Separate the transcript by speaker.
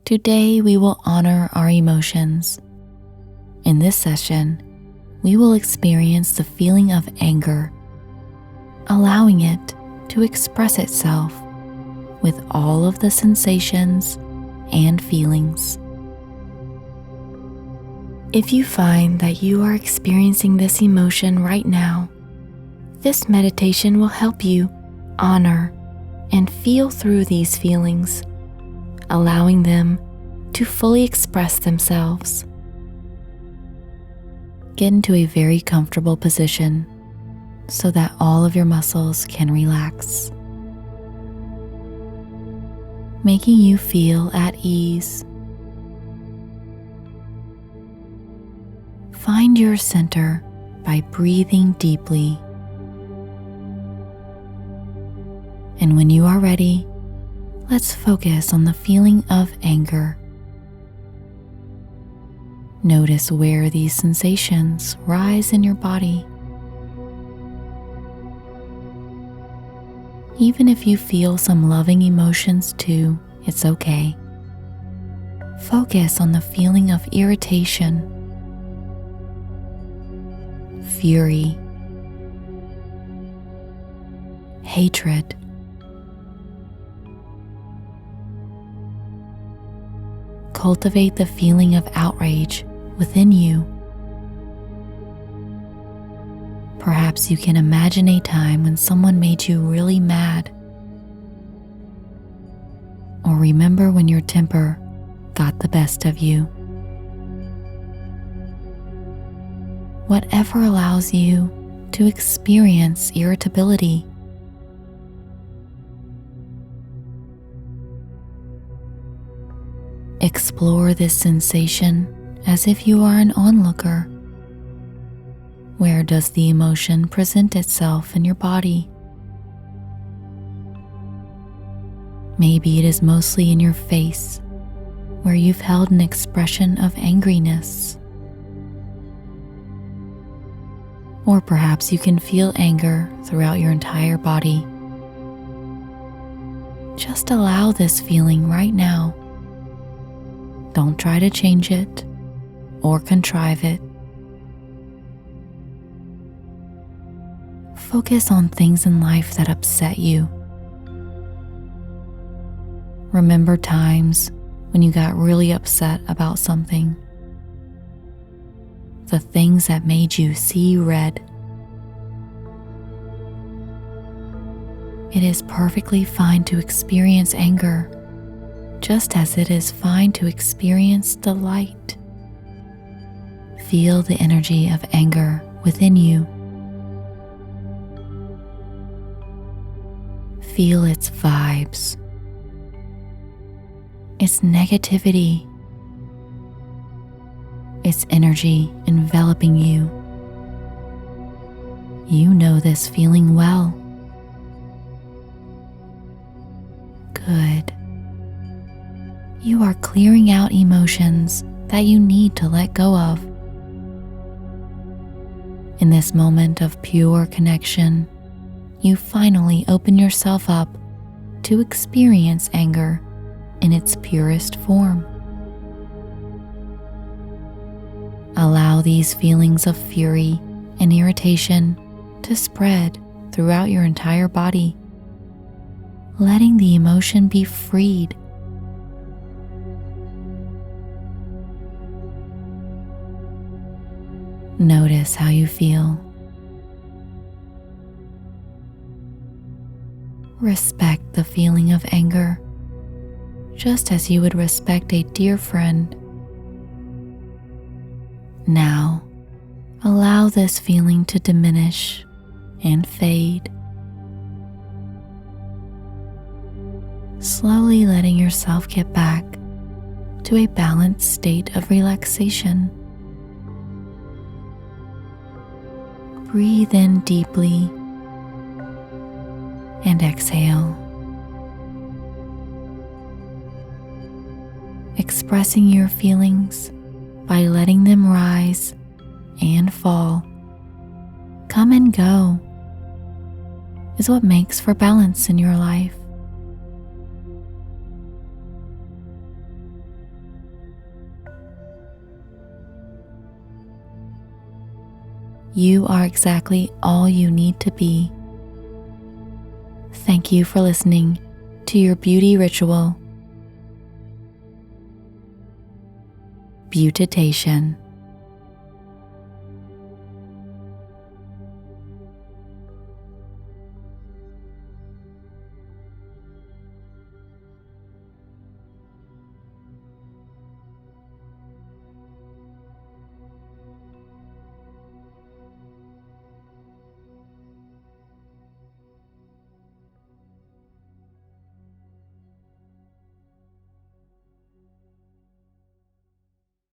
Speaker 1: Today we will honor our emotions. In this session, we will experience the feeling of anger, allowing it to express itself with all of the sensations and feelings. If you find that you are experiencing this emotion right now, this meditation will help you honor and feel through these feelings, allowing them to fully express themselves. Get into a very comfortable position so that all of your muscles can relax, making you feel at ease. Find your center by breathing deeply. And when you are ready, let's focus on the feeling of anger. Notice where these sensations rise in your body. Even if you feel some loving emotions too, it's okay. Focus on the feeling of irritation, fury, hatred, cultivate the feeling of outrage within you. Perhaps you can imagine a time when someone made you really mad, or remember when your temper got the best of you. Whatever allows you to experience irritability. Explore this sensation as if you are an onlooker. Where does the emotion present itself in your body? Maybe it is mostly in your face, where you've held an expression of angriness. Or perhaps you can feel anger throughout your entire body. Just allow this feeling right now. Don't try to change it or contrive it. Focus on things in life that upset you. Remember times when you got really upset about something. The things that made you see red. It is perfectly fine to experience anger, just as it is fine to experience delight. Feel the energy of anger within you. Feel its vibes, its negativity, its energy enveloping you. You know this feeling well. Good. You are clearing out emotions that you need to let go of. In this moment of pure connection, you finally open yourself up to experience anger in its purest form. Allow these feelings of fury and irritation to spread throughout your entire body, letting the emotion be freed. Notice how you feel. Respect the feeling of anger, just as you would respect a dear friend. Now, allow this feeling to diminish and fade, slowly letting yourself get back to a balanced state of relaxation. Breathe in deeply and exhale, expressing your feelings by letting them rise and fall, come and go, is what makes for balance in your life. You are exactly all you need to be. Thank you for listening to your beauty ritual. Beautitation.